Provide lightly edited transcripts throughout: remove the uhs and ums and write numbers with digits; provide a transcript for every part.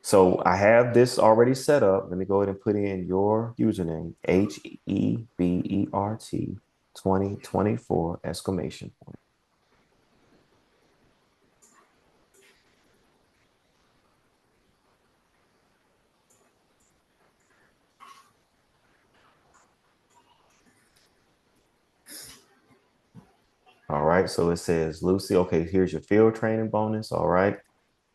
So I have this already set up. Let me go ahead and put in your username, HEBERT 2024 exclamation point. All right. So it says, Lucy, okay, here's your field training bonus. All right.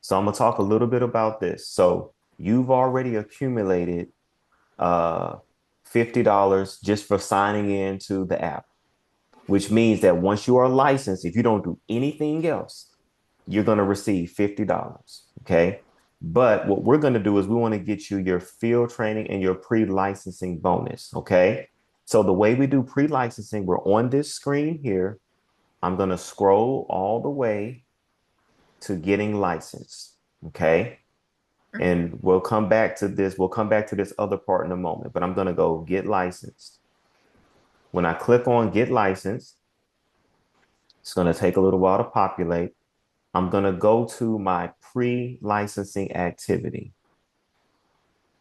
So I'm gonna talk a little bit about this. So you've already accumulated uh $50 just for signing into the app, which means that once you are licensed, if you don't do anything else, you're gonna receive $50. Okay. But what we're gonna do is we want to get you your field training and your pre-licensing bonus. Okay. So the way we do pre-licensing, we're on this screen here. I'm gonna scroll all the way to getting licensed. Okay. And we'll come back to this. We'll come back to this other part in a moment, but I'm going to go get licensed. When I click on get licensed, it's going to take a little while to populate. I'm going to go to my pre-licensing activity.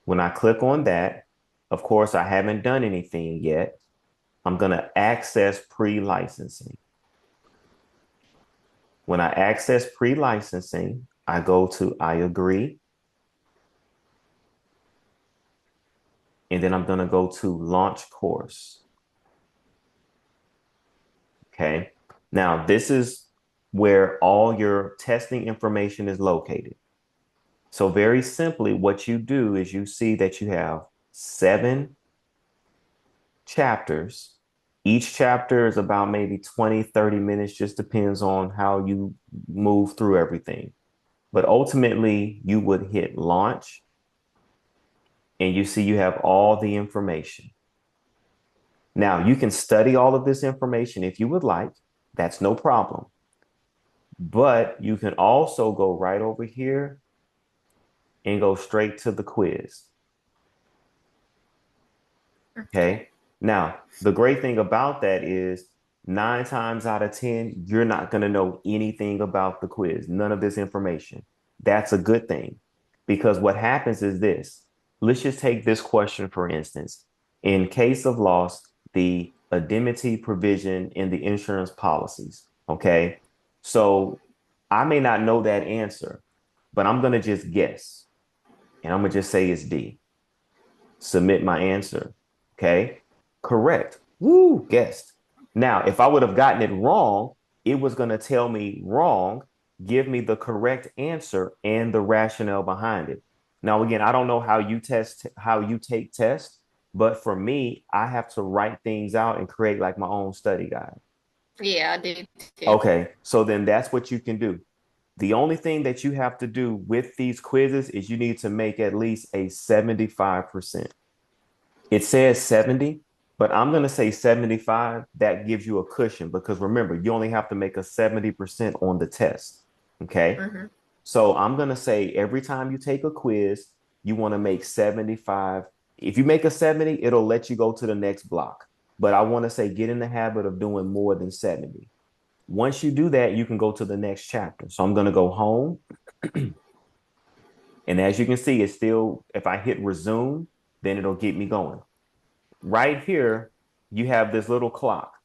When I click on that, of course, I haven't done anything yet. I'm going to access pre-licensing. When I access pre-licensing, I go to I agree. And then I'm going to go to launch course. Okay. Now, this is where all your testing information is located. So, very simply, what you do is you see that you have 7 chapters. Each chapter is about maybe 20, 30 minutes, just depends on how you move through everything. But ultimately, you would hit launch and you see you have all the information. Now, you can study all of this information if you would like. That's no problem. But you can also go right over here and go straight to the quiz. Okay. Now, the great thing about that is 9 times out of 10, you're not going to know anything about the quiz, none of this information. That's a good thing because what happens is this. Let's just take this question, for instance. In case of loss, the indemnity provision in the insurance policies. Okay. So I may not know that answer, but I'm going to just guess and I'm going to just say it's D. Submit my answer. Okay. Correct. Woo, guessed. Now, if I would have gotten it wrong, it was going to tell me wrong, give me the correct answer and the rationale behind it. Now, again, I don't know how you take tests, but for me, I have to write things out and create like my own study guide. Yeah, I do too. Okay. So then that's what you can do. The only thing that you have to do with these quizzes is you need to make at least a 75%. It says 70, but I'm going to say 75. That gives you a cushion because remember, you only have to make a 70% on the test. Okay. Hmm. So I'm going to say every time you take a quiz, you want to make 75. If you make a 70, it'll let you go to the next block. But I want to say get in the habit of doing more than 70. Once you do that, you can go to the next chapter. So I'm going to go home. And as you can see, it's still, if I hit resume, then it'll get me going. Right here, you have this little clock.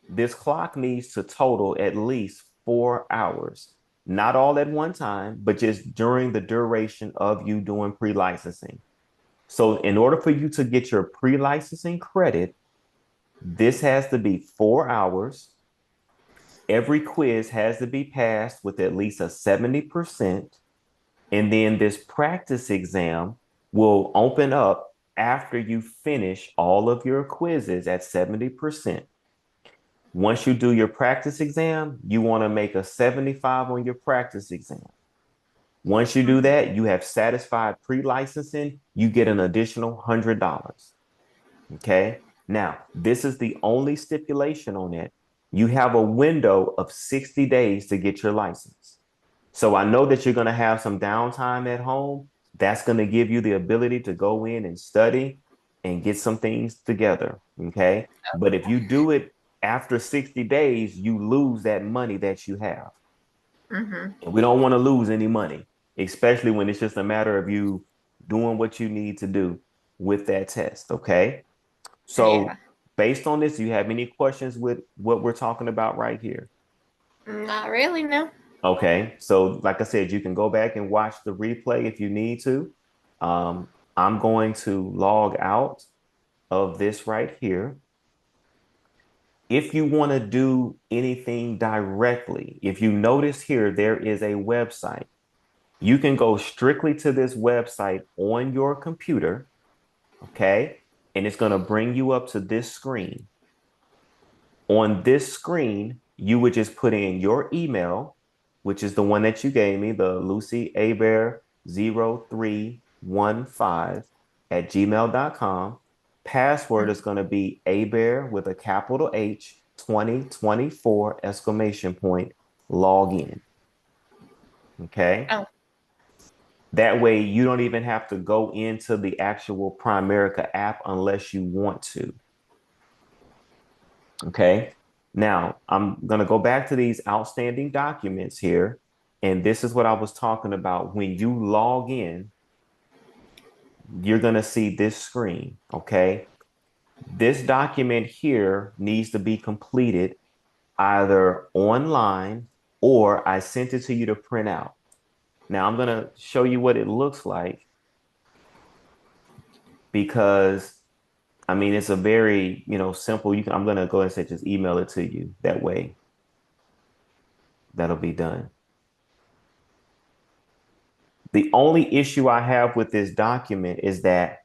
This clock needs to total at least 4 hours, not all at one time, but just during the duration of you doing pre-licensing. So, in order for you to get your pre-licensing credit, this has to be 4 hours. Every quiz has to be passed with at least a 70%. And then this practice exam will open up after you finish all of your quizzes at 70%. Once you do your practice exam, you want to make a 75 on your practice exam. Once you do that, you have satisfied pre-licensing, you get an additional $100. Okay. Now, this is the only stipulation on it. You have a window of 60 days to get your license. So I know that you're going to have some downtime at home. That's going to give you the ability to go in and study and get some things together. Okay. But if you do it after 60 days, you lose that money that you have. Hmm. And we don't want to lose any money. especially when it's just a matter of you doing what you need to do with that test. Okay. Yeah. So, based on this, do you have any questions with what we're talking about right here? Not really, no. Okay. So, like I said, you can go back and watch the replay if you need to. Um, I'm going to log out of this right here. If you want to do anything directly, if you notice here, there is a website. You can go strictly to this website on your computer, okay? And it's going to bring you up to this screen. On this screen, you would just put in your email, which is the one that you gave me, the Lucy Aber 0315 at gmail.com. Password is going to be Aber with a capital H 2024 exclamation point, log in. Okay. Oh, That way you don't even have to go into the actual Primerica app unless you want to. Okay. Now I'm going to go back to these outstanding documents here. And this is what I was talking about. When you log in, you're going to see this screen. Okay. This document here needs to be completed either online or I sent it to you to print out. Now I'm going to show you what it looks like because I mean, it's a very, simple. I'm gonna go ahead and say just email it to you. That way, that'll be done. The only issue I have with this document is that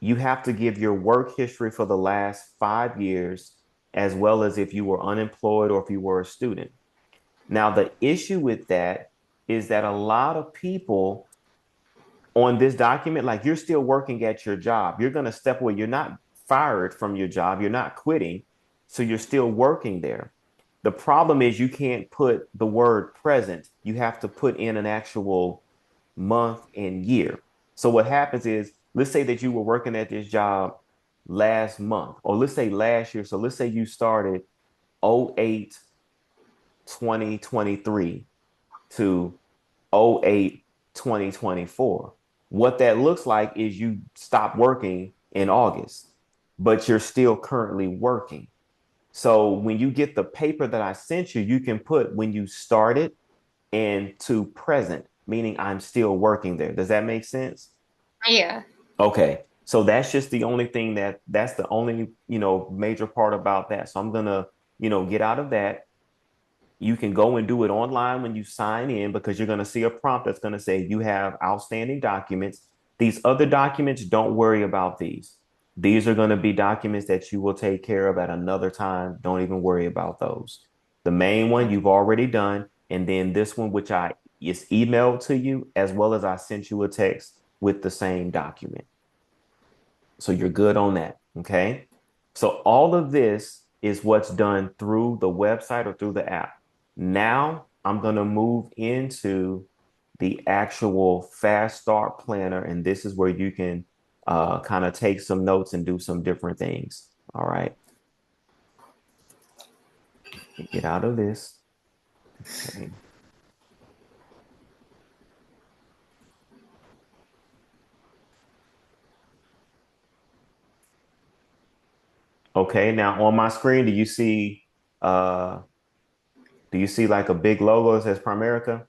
you have to give your work history for the last 5 years, as well as if you were unemployed or if you were a student. Now, the issue with that is that a lot of people on this document, like you're still working at your job. You're going to step away. You're not fired from your job. You're not quitting. So you're still working there. The problem is you can't put the word present. You have to put in an actual month and year. So what happens is, let's say that you were working at this job last month, or let's say last year. So let's say you started 08 2023 to 08 2024. What that looks like is you stop working in August, but you're still currently working. So when you get the paper that I sent you, you can put when you started and to present, meaning I'm still working there. Does that make sense? yeah. Okay. So that's just the only thing that's the only, major part about that. So I'm gonna, get out of that. You can go and do it online when you sign in because you're going to see a prompt that's going to say you have outstanding documents. These other documents, don't worry about these. These are going to be documents that you will take care of at another time. Don't even worry about those. The main one you've already done. And then this one, which I is emailed to you, as well as I sent you a text with the same document. So you're good on that. Okay. So all of this is what's done through the website or through the app. Now I'm going to move into the actual fast start planner. And this is where you can kind of take some notes and do some different things. All right. Get out of this. Okay. Okay. Now on my screen, uh do you see like a big logo that says Primerica?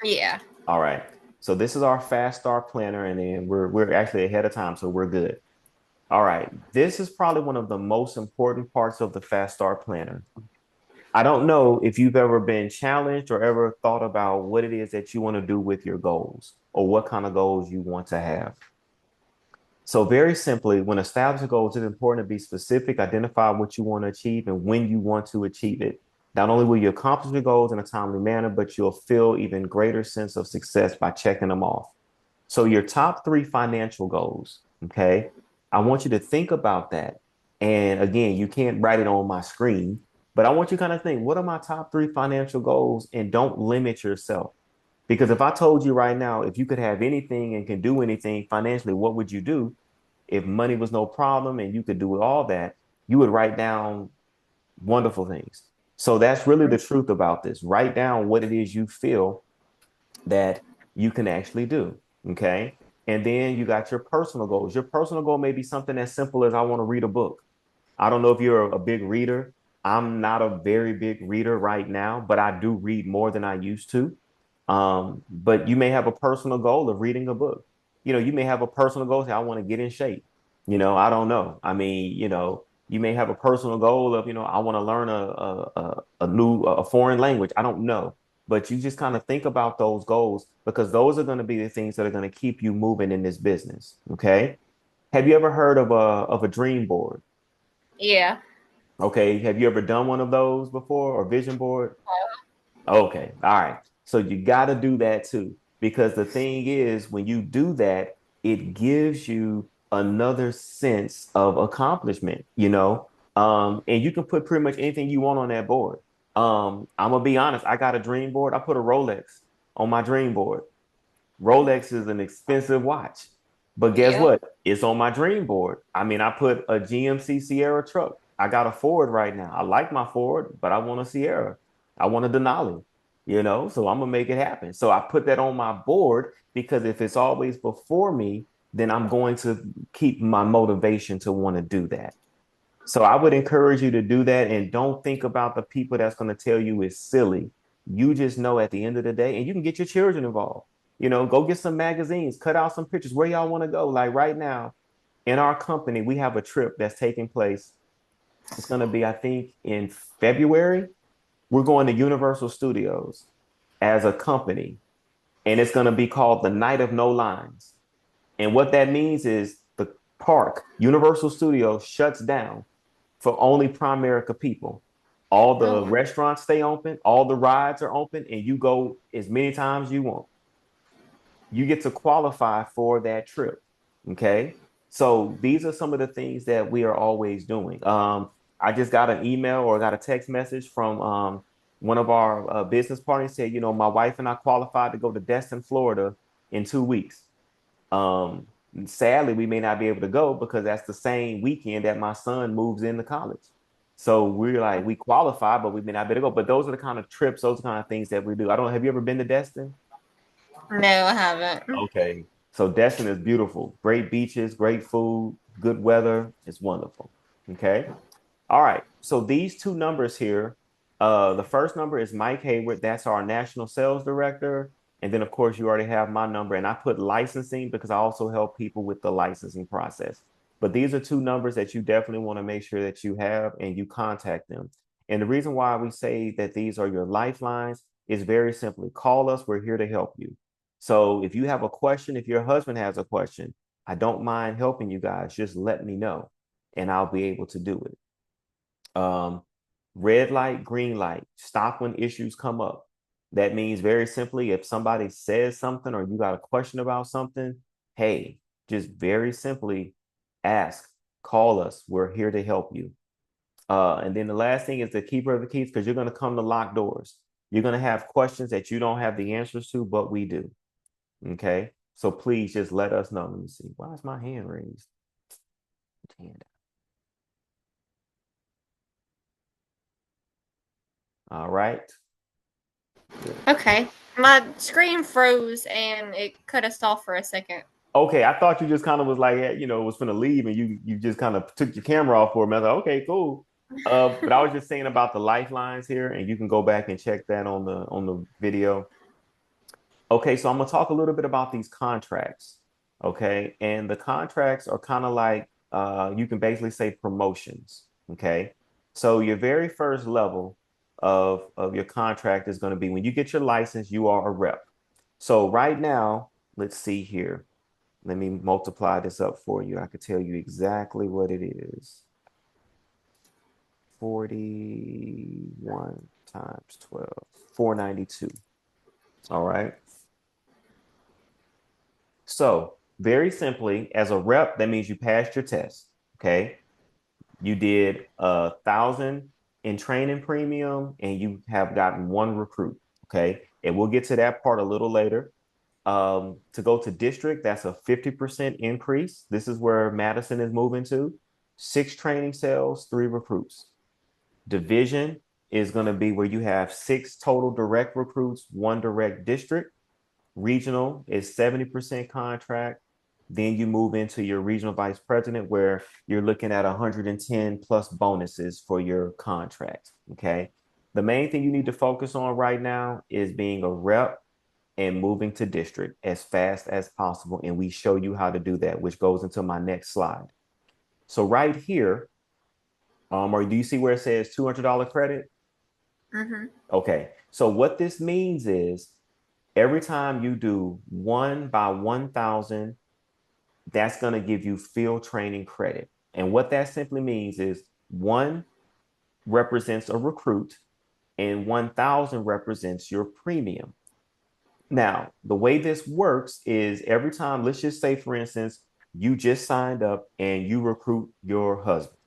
Yeah. All right. So this is our fast start planner, and then we're actually ahead of time, so we're good. All right. This is probably one of the most important parts of the fast start planner. I don't know if you've ever been challenged or ever thought about what it is that you want to do with your goals or what kind of goals you want to have. So, very simply, when establishing goals, it's important to be specific, identify what you want to achieve and when you want to achieve it. Not only will you accomplish your goals in a timely manner, but you'll feel even greater sense of success by checking them off. So, your top three financial goals, okay? I want you to think about that. And again, you can't write it on my screen, but I want you to kind of think, what are my top three financial goals? And don't limit yourself. Because if I told you right now, if you could have anything and can do anything financially, what would you do? If money was no problem and you could do all that, you would write down wonderful things. So that's really the truth about this. Write down what it is you feel that you can actually do. Okay. And then you got your personal goals. Your personal goal may be something as simple as I want to read a book. I don't know if you're a big reader. I'm not a very big reader right now, but I do read more than I used to. But you may have a personal goal of reading a book. You may have a personal goal, say, I want to get in shape. I don't know. I mean, you may have a personal goal of, I want to learn a new a foreign language. I don't know. But you just kind of think about those goals because those are going to be the things that are going to keep you moving in this business. Okay. Have you ever heard of a dream board? Yeah. Okay. Have you ever done one of those before or vision board? Okay. All right. So you got to do that too. Because the thing is, when you do that, it gives you another sense of accomplishment. And you can put pretty much anything you want on that board. I'm gonna be honest, I got a dream board. I put a Rolex on my dream board. Rolex is an expensive watch. But guess Yeah. what? It's on my dream board. I mean, I put a GMC Sierra truck. I got a Ford right now. I like my Ford, but I want a Sierra. I want a Denali, so I'm gonna make it happen. So I put that on my board because if it's always before me, then I'm going to keep my motivation to want to do that. So I would encourage you to do that and don't think about the people that's going to tell you it's silly. You just know at the end of the day, and you can get your children involved. Go get some magazines, cut out some pictures where y'all want to go. Like right now in our company, we have a trip that's taking place. It's going to be, I think, in February. We're going to Universal Studios as a company, and it's going to be called the Night of No Lines. And what that means is the park, Universal Studios, shuts down for only Primerica people. All the Oh. restaurants stay open, all the rides are open, and you go as many times you want. You get to qualify for that trip. Okay. So these are some of the things that we are always doing. I just got an email or got a text message from one of our business partners said, my wife and I qualified to go to Destin, Florida in 2 weeks. Um, Sadly, we may not be able to go because that's the same weekend that my son moves into college. So we're like, we qualify, but we may not be able to go. But those are the kind of trips, those are the kind of things that we do. I don't know. Have you ever been to Destin? No, I haven't. Okay. So Destin is beautiful. Great beaches, great food, good weather. It's wonderful. Okay. All right. So these two numbers here, the first number is Mike Hayward. That's our national sales director. And then, of course, you already have my number. And I put licensing because I also help people with the licensing process. But these are two numbers that you definitely want to make sure that you have and you contact them. And the reason why we say that these are your lifelines is very simply call us. We're here to help you. So if you have a question, if your husband has a question, I don't mind helping you guys. Just let me know and I'll be able to do it. Um, Red light, green light, stop when issues come up. That means very simply, if somebody says something or you got a question about something, hey, just very simply ask, call us. We're here to help you. And then the last thing is the keeper of the keys, because you're going to come to locked doors. You're going to have questions that you don't have the answers to, but we do. Okay. So please just let us know. Let me see. Why is my hand raised? Hand. All right. Good. Okay. My screen froze and it cut us off for a second. Okay, I thought you just kind of was like, was gonna leave, and you just kind of took your camera off for a minute. Okay, cool. But I was just saying about the lifelines here, and you can go back and check that on the video. Okay, so I'm gonna talk a little bit about these contracts. Okay, and the contracts are kind of like you can basically say promotions. Okay, so your very first level of your contract is going to be when you get your license, you are a rep. So right now, let's see here. Let me multiply this up for you. I could tell you exactly what it is. 41 times 12, 492. All right. So, very simply, as a rep, that means you passed your test. Okay. You did 1,000 in training premium and you have gotten one recruit. Okay. And we'll get to that part a little later. To go to district, that's a 50% increase. This is where Madison is moving to. 6 training cells, 3 recruits. Division is going to be where you have 6 total direct recruits, 1 direct district. Regional is 70% contract. Then you move into your regional vice president where you're looking at 110 plus bonuses for your contract. Okay. The main thing you need to focus on right now is being a rep and moving to district as fast as possible. And we show you how to do that, which goes into my next slide. So right here, or do you see where it says $200 credit? Mm-hmm. Okay. So what this means is every time you do 1 by 1,000, that's going to give you field training credit. And what that simply means is one represents a recruit and 1,000 represents your premium. Now, the way this works is every time, let's just say, for instance, you just signed up and you recruit your husband,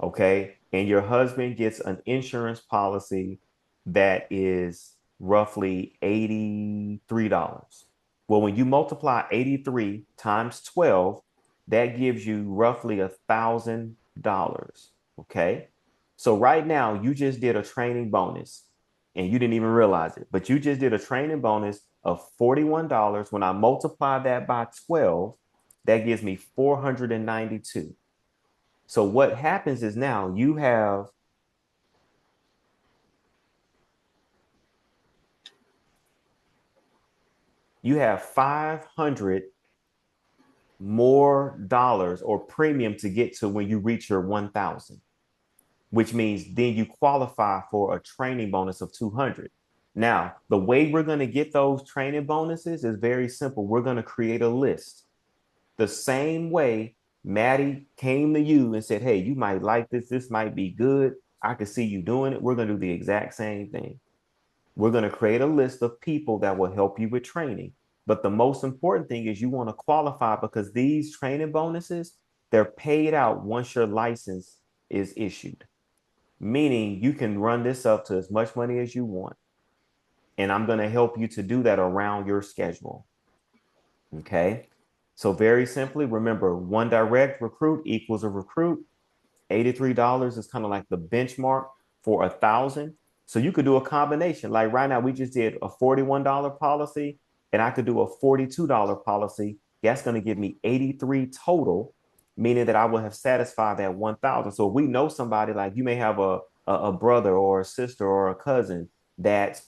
okay? And your husband gets an insurance policy that is roughly $83. Well, when you multiply 83 times 12, that gives you roughly $1,000, okay? So right now, you just did a training bonus and you didn't even realize it, but you just did a training bonus of $41. When I multiply that by 12, that gives me 492. So what happens is now you have 500 more dollars or premium to get to when you reach your 1,000, which means then you qualify for a training bonus of 200. Now, the way we're going to get those training bonuses is very simple. We're going to create a list. The same way Maddie came to you and said, "Hey, you might like this. This might be good. I can see you doing it." We're going to do the exact same thing. We're going to create a list of people that will help you with training. But the most important thing is you want to qualify because these training bonuses, they're paid out once your license is issued, meaning you can run this up to as much money as you want. And I'm going to help you to do that around your schedule. Okay. So, very simply, remember one direct recruit equals a recruit. $83 is kind of like the benchmark for 1,000. So you could do a combination. Like right now, we just did a $41 policy, and I could do a $42 policy. That's going to give me 83 total, meaning that I will have satisfied that 1,000. So if we know somebody, like you may have a brother or a sister or a cousin that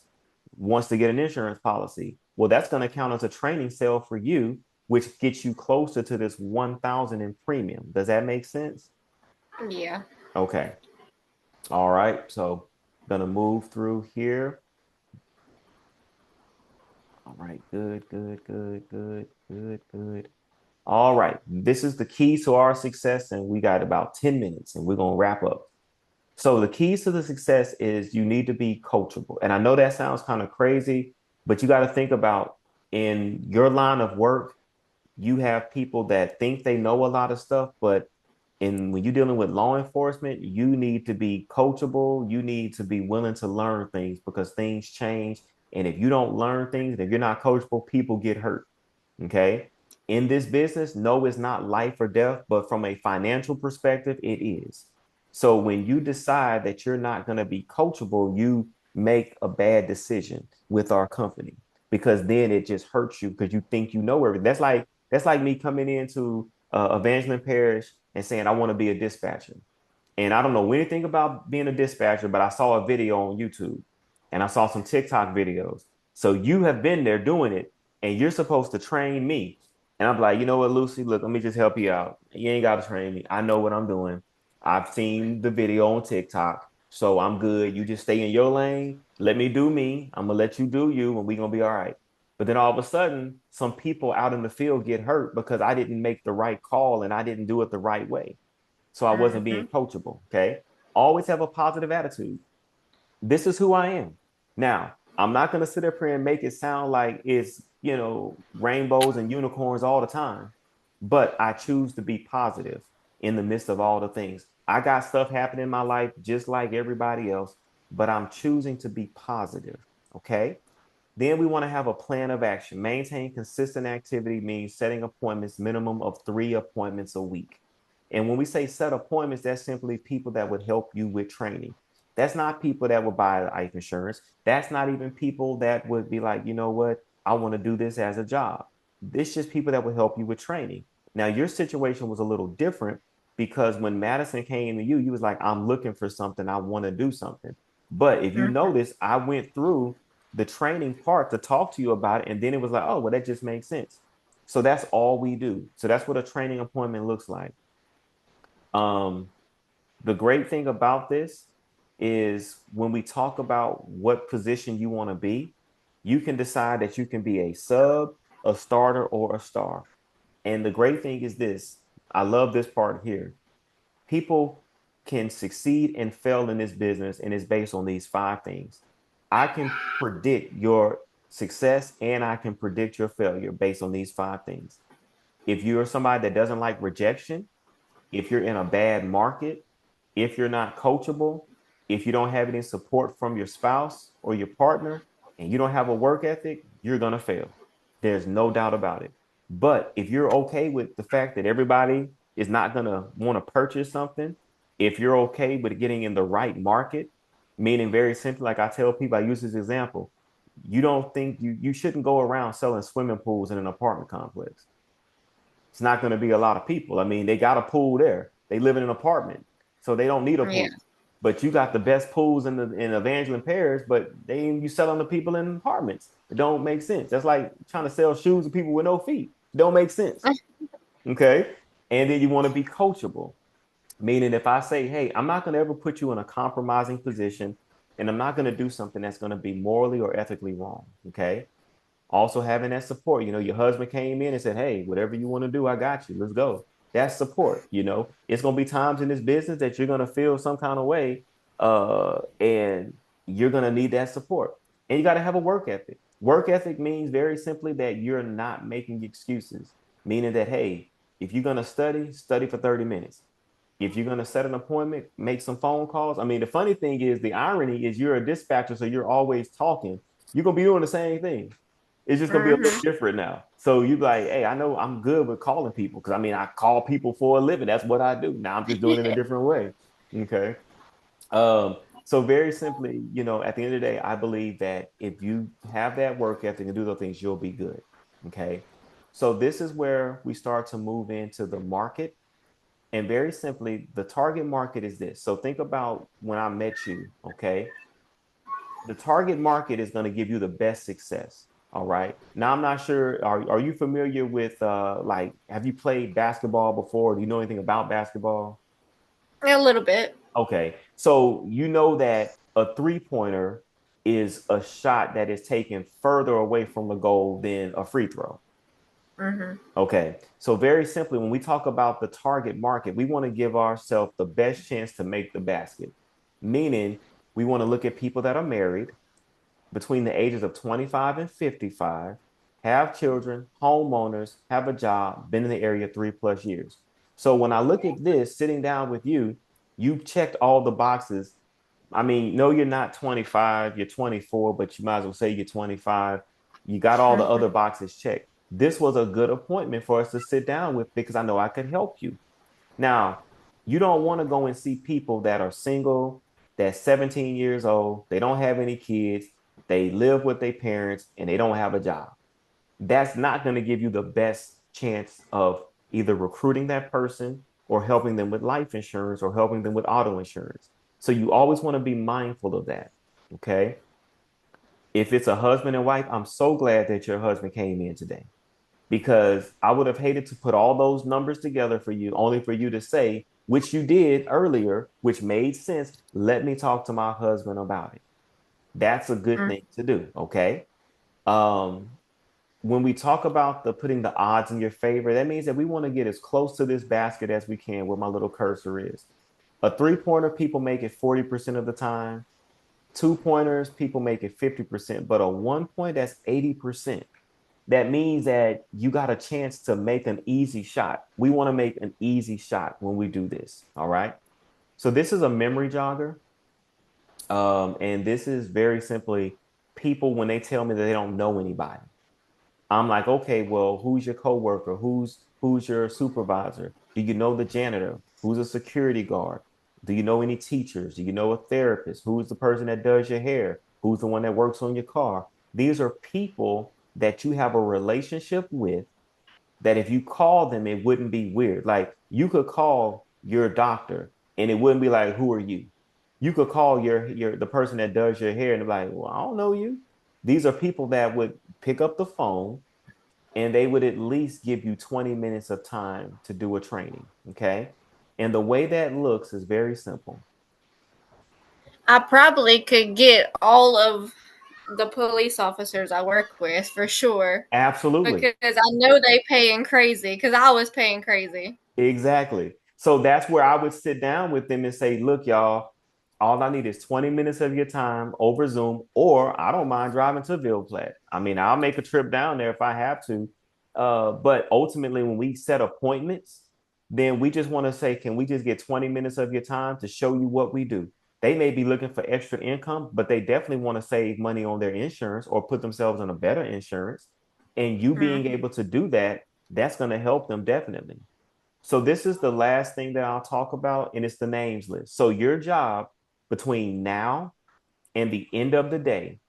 wants to get an insurance policy. Well, that's going to count as a training sale for you, which gets you closer to this 1,000 in premium. Does that make sense? Yeah. Okay. All right. So gonna move through here. All right. Good, good, good, good, good, good. All right. This is the key to our success, and we got about 10 minutes and we're gonna wrap up. So the keys to the success is you need to be coachable. And I know that sounds kind of crazy, but you got to think about in your line of work, you have people that think they know a lot of stuff, but when you're dealing with law enforcement, you need to be coachable. You need to be willing to learn things because things change. And if you don't learn things, if you're not coachable, people get hurt. Okay. In this business, no, it's not life or death, but from a financial perspective, it is. So when you decide that you're not going to be coachable, you make a bad decision with our company because then it just hurts you because you think you know everything. That's like me coming into Evangeline Parish and saying I want to be a dispatcher. And I don't know anything about being a dispatcher, but I saw a video on YouTube and I saw some TikTok videos. So you have been there doing it and you're supposed to train me. And I'm like, you know what, Lucy, look, let me just help you out. You ain't got to train me. I know what I'm doing. I've seen the video on TikTok. So I'm good. You just stay in your lane. Let me do me. I'm going to let you do you and we're going to be all right. But then all of a sudden, some people out in the field get hurt because I didn't make the right call and I didn't do it the right way. So I wasn't Mm-hmm. being coachable. Okay. Always have a positive attitude. This is who I am. Now, I'm not going to sit up here and make it sound like it's rainbows and unicorns all the time, but I choose to be positive in the midst of all the things. I got stuff happening in my life just like everybody else, but I'm choosing to be positive. Okay. Then we want to have a plan of action. Maintain consistent activity means setting appointments, minimum of 3 appointments a week. And when we say set appointments, that's simply people that would help you with training. That's not people that would buy life insurance. That's not even people that would be like, you know what? I want to do this as a job. This just people that will help you with training. Now, your situation was a little different because when Madison came to you, you was like, I'm looking for something. I want to do something. But if you Mhm. notice, I went through the training part to talk to you about it. And then it was like, oh, well, that just makes sense. So that's all we do. So that's what a training appointment looks like. Um, the great thing about this is when we talk about what position you want to be, you can decide that you can be a sub, a starter, or a star. And the great thing is this, I love this part here. People can succeed and fail in this business, and it's based on these five things. I can predict your success and I can predict your failure based on these five things. If you're somebody that doesn't like rejection, if you're in a bad market, if you're not coachable, if you don't have any support from your spouse or your partner, and you don't have a work ethic, you're going to fail. There's no doubt about it. But if you're okay with the fact that everybody is not going to want to purchase something, if you're okay with getting in the right market, meaning very simply, like I tell people, I use this example. You don't think you shouldn't go around selling swimming pools in an apartment complex. It's not going to be a lot of people. I mean, they got a pool there. They live in an apartment, so they don't need a Yeah. pool. But you got the best pools in Evangeline Parish, but they you selling the people in apartments. It don't make sense. That's like trying to sell shoes to people with no feet. It don't make sense. Okay. And then you want to be coachable, meaning if I say, hey, I'm not going to ever put you in a compromising position, and I'm not going to do something that's going to be morally or ethically wrong. Okay. Also having that support. Your husband came in and said, hey, whatever you want to do, I got you. Let's go. That's support. It's going to be times in this business that you're going to feel some kind of way, and you're going to need that support. And you got to have a work ethic. Work ethic means very simply that you're not making excuses, meaning that, hey, if you're going to study for 30 minutes. If you're going to set an appointment, make some phone calls. I mean, the funny thing is, the irony is you're a dispatcher, so you're always talking. You're going to be doing the same thing. It's just gonna be a little Mhm. different now. So you like, hey, I know I'm good with calling people because I mean I call people for a living. That's what I do. Now I'm just doing it in a different way. Okay. So very simply, at the end of the day, I believe that if you have that work ethic and do those things, you'll be good. Okay. So this is where we start to move into the market. And very simply, the target market is this. So think about when I met you, okay? The target market is going to give you the best success. All right. Now I'm not sure. Are you familiar with like have you played basketball before? Do you know anything about basketball? A little bit. Okay. So you know that a three-pointer is a shot that is taken further away from the goal than a free throw. Mhm. Okay. So very simply, when we talk about the target market, we want to give ourselves the best chance to make the basket. Meaning we want to look at people that are married between the ages of 25 and 55, have children, homeowners, have a job, been in the area 3+ years. So when I look at this, sitting down with you, you've checked all the boxes. I mean, no, you're not 25, you're 24, but you might as well say you're 25. You got all the other Mhm. boxes checked. This was a good appointment for us to sit down with because I know I could help you. Now, you don't want to go and see people that are single, that's 17 years old, they don't have any kids, they live with their parents, and they don't have a job. That's not going to give you the best chance of either recruiting that person or helping them with life insurance or helping them with auto insurance. So you always want to be mindful of that. Okay. If it's a husband and wife, I'm so glad that your husband came in today because I would have hated to put all those numbers together for you, only for you to say, which you did earlier, which made sense. Let me talk to my husband about it. That's a good Mhm. thing to do. Okay. Um, when we talk about the putting the odds in your favor, that means that we want to get as close to this basket as we can where my little cursor is. A three-pointer, people make it 40% of the time. Two-pointers, people make it 50%, but a one point, that's 80%. That means that you got a chance to make an easy shot. We want to make an easy shot when we do this. All right. So this is a memory jogger. And this is very simply people when they tell me that they don't know anybody. I'm like, okay, well, who's your coworker? Who's your supervisor? Do you know the janitor? Who's a security guard? Do you know any teachers? Do you know a therapist? Who's the person that does your hair? Who's the one that works on your car? These are people that you have a relationship with, that if you call them, it wouldn't be weird. Like you could call your doctor and it wouldn't be like, who are you? You could call your the person that does your hair and be like, well, I don't know you. These are people that would pick up the phone and they would at least give you 20 minutes of time to do a training. Okay. And the way that looks is very simple. I probably could get all of the police officers I work with for sure Absolutely. because I know they paying crazy because I was paying crazy. Exactly. So that's where I would sit down with them and say, look, y'all, all I need is 20 minutes of your time over Zoom, or I don't mind driving to Ville Platte. I mean, I'll make a trip down there if I have to. But ultimately, when we set appointments, then we just want to say, can we just get 20 minutes of your time to show you what we do? They may be looking for extra income, but they definitely want to save money on their insurance or put themselves on a better insurance. And you being Mm-hmm. able to do that, that's going to help them definitely. So this is the last thing that I'll talk about, and it's the names list. So your job between now and the end of the day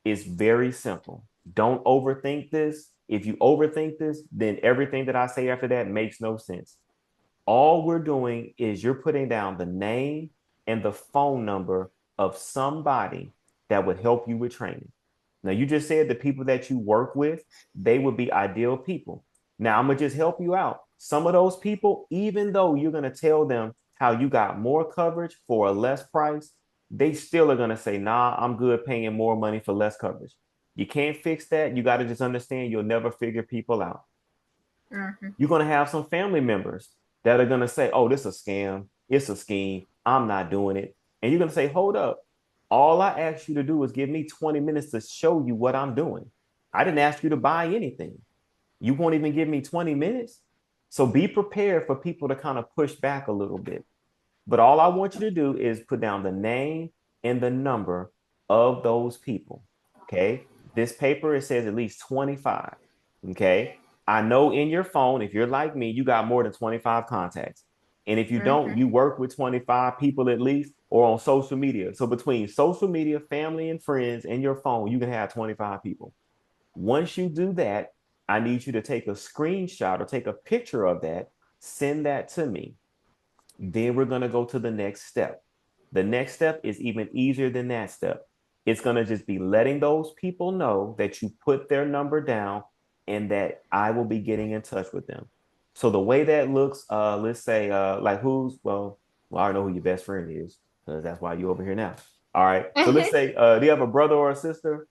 is very simple. Don't overthink this. If you overthink this, then everything that I say after that makes no sense. All we're doing is you're putting down the name and the phone number of somebody that would help you with training. Now, you just said the people that you work with, they would be ideal people. Now, I'm going to just help you out. Some of those people, even though you're going to tell them how you got more coverage for a less price, they still are going to say, nah, I'm good paying more money for less coverage. You can't fix that. You got to just understand you'll never figure people out. Mm-hmm. You're going to have some family members that are going to say, oh, this is a scam. It's a scheme. I'm not doing it. And you're going to say, hold up. All I asked you to do is give me 20 minutes to show you what I'm doing. I didn't ask you to buy anything. You won't even give me 20 minutes. So be prepared for people to kind of push back a little bit. But all I want you to do is put down the name and the number of those people. Okay. This paper, it says at least 25. Okay. I know in your phone, if you're like me, you got more than 25 contacts. And if you don't, Mm-hmm. you work with 25 people at least or on social media. So between social media, family, and friends, and your phone, you can have 25 people. Once you do that, I need you to take a screenshot or take a picture of that, send that to me. Then we're going to go to the next step. The next step is even easier than that step. It's going to just be letting those people know that you put their number down and that I will be getting in touch with them. So the way that looks, let's say, like well, I don't know who your best friend is because that's why you're over here now. All right. So let's say, do you have a brother or a sister?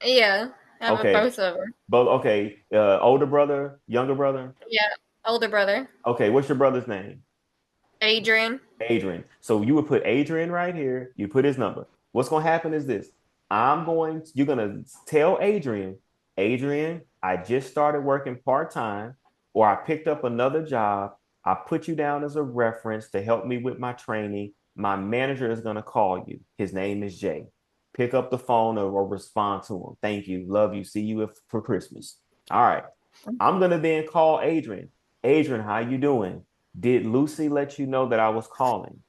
Yeah, I have Okay. both of them. Both. Okay. Older brother, younger brother. Yeah, older brother, Okay. What's your brother's name? Adrian. Adrian. So you would put Adrian right here. You put his number. What's going to happen is this. You're going to tell Adrian, Adrian, I just started working part time or I picked up another job. I put you down as a reference to help me with my training. My manager is going to call you. His name is Jay. Pick up the phone or respond to him. Thank you. Love you. See you for Christmas. All right. I'm going to then call Adrian. Adrian, how you doing? Did Luci let you know that I was calling?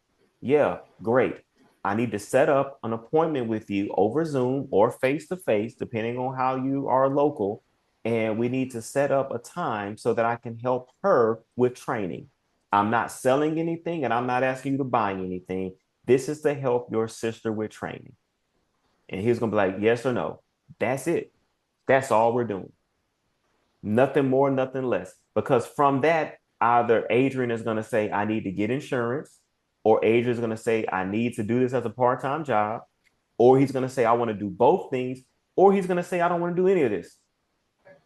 Yeah, great. I need to set up an appointment with you over Zoom or face to face, depending on how you are local. And we need to set up a time so that I can help her with training. I'm not selling anything and I'm not asking you to buy anything. This is to help your sister with training. And he's going to be like, yes or no. That's it. That's all we're doing. Nothing more, nothing less. Because from that, either Adrian is going to say, I need to get insurance, or Adrian is going to say, I need to do this as a part time job, or he's going to say, I want to do both things, or he's going to say, I don't want to do any of this.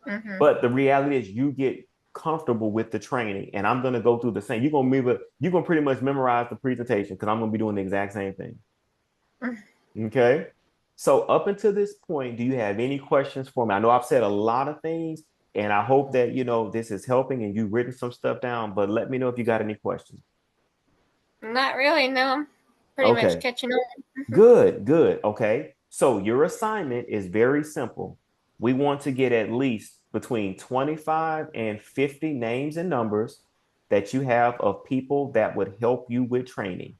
Mm-hmm. But the reality is, you get comfortable with the training, and I'm going to go through the same. You're going to pretty much memorize the presentation because I'm going to be doing the exact same thing. Okay. So up until this point, do you have any questions for me? I know I've said a lot of things, and I hope that this is helping and you've written some stuff down, but let me know if you got any questions. Not really. No, I'm pretty much Okay. catching on. Good, good. Okay. So your assignment is very simple. We want to get at least between 25 and 50 names and numbers that you have of people that would help you with training,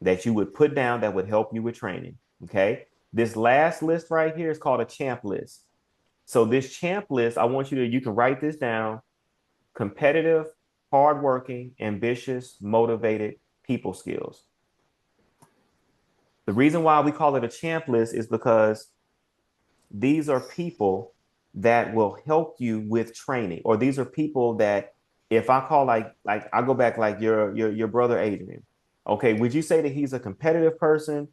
that you would put down that would help you with training. Okay. This last list right here is called a champ list. So this champ list, I want you can write this down: competitive, hardworking, ambitious, motivated people skills. The reason why we call it a champ list is because these are people that will help you with training, or these are people that if I call like I go back like your brother Adrian. Okay, would you say that he's a competitive person?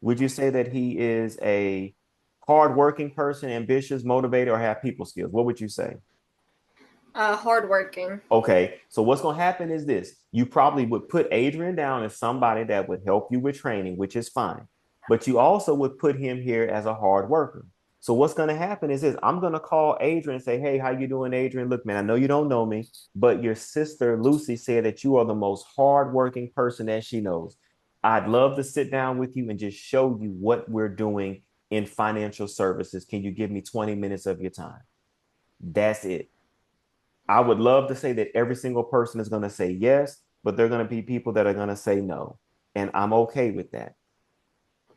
Would you say that he is a hardworking person, ambitious, motivated, or have people skills? What would you say? Hardworking. Okay, so what's going to happen is this. You probably would put Adrian down as somebody that would help you with training, which is fine. But you also would put him here as a hard worker. So what's going to happen is this. I'm going to call Adrian and say, "Hey, how you doing, Adrian? Look, man, I know you don't know me, but your sister Lucy said that you are the most hardworking person that she knows. I'd love to sit down with you and just show you what we're doing in financial services. Can you give me 20 minutes of your time?" That's it. I would love to say that every single person is going to say yes, but there are going to be people that are going to say no. And I'm okay with that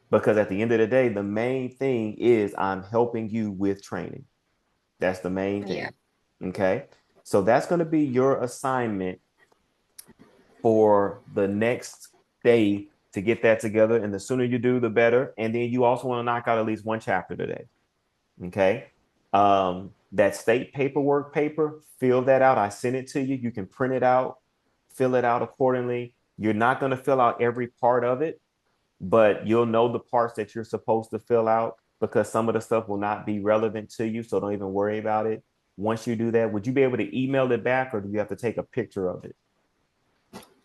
because at the end of the day, the main thing is I'm helping you with training. That's the main Yeah. thing. Okay. So that's going to be your assignment for the next day to get that together. And the sooner you do, the better. And then you also want to knock out at least one chapter today. Okay. That state paperwork paper, fill that out. I sent it to you. You can print it out, fill it out accordingly. You're not going to fill out every part of it, but you'll know the parts that you're supposed to fill out because some of the stuff will not be relevant to you. So don't even worry about it. Once you do that, would you be able to email it back or do you have to take a picture of it?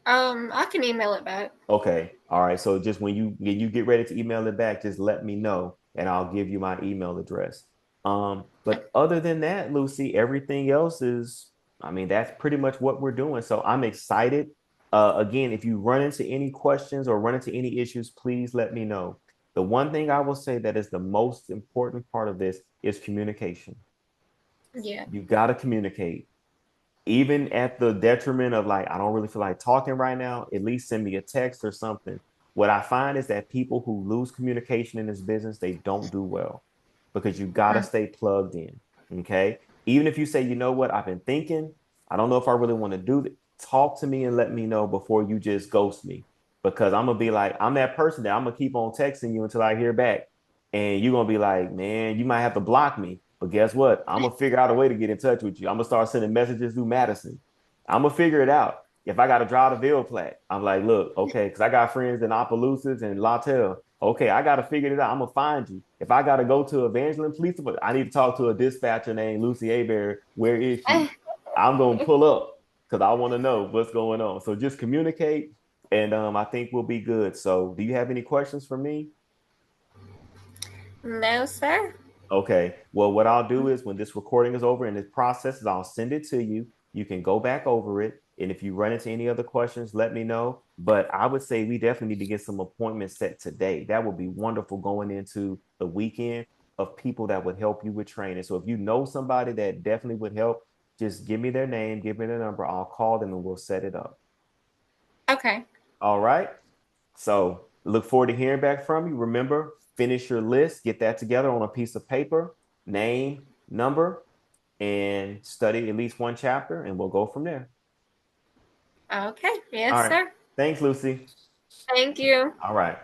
I can email it back. Okay. All right. So just when you get ready to email it back, just let me know and I'll give you my email address. But other than that, Lucy, everything else is, I mean, that's pretty much what we're doing. So I'm excited. Again, if you run into any questions or run into any issues, please let me know. The one thing I will say that is the most important part of this is communication. Yeah. You got to communicate even at the detriment of like, I don't really feel like talking right now, at least send me a text or something. What I find is that people who lose communication in this business, they don't do well because you got to Mm. stay plugged in. Okay. Even if you say, you know what, I've been thinking, I don't know if I really want to do that. Talk to me and let me know before you just ghost me because I'm going to be like, I'm that person that I'm going to keep on texting you until I hear back. And you're going to be like, man, you might have to block me. But guess what? I'm gonna figure out a way to get in touch with you. I'm gonna start sending messages through Madison. I'm gonna figure it out. If I gotta drive to Ville Platte, I'm like, look, okay, because I got friends in Opelousas and Lawtell. Okay, I gotta figure it out. I'm gonna find you. If I gotta go to Evangeline Police Department, I need to talk to a dispatcher named Lucy Aber. Where is she? I'm gonna pull up because I want to know what's going on. So just communicate, and I think we'll be good. So, do you have any questions for me? No, sir. Okay. Well, what I'll do is when this recording is over and this process is, I'll send it to you. You can go back over it. And if you run into any other questions, let me know. But I would say we definitely need to get some appointments set today. That would be wonderful going into the weekend of people that would help you with training. So if you know somebody that definitely would help, just give me their name, give me their number. I'll call them and we'll set it up. Okay. All right. So look forward to hearing back from you. Remember, finish your list, get that together on a piece of paper, name, number, and study at least one chapter, and we'll go from there. Okay. Yes, All right. sir. Thanks, Lucy. Thank you. All right.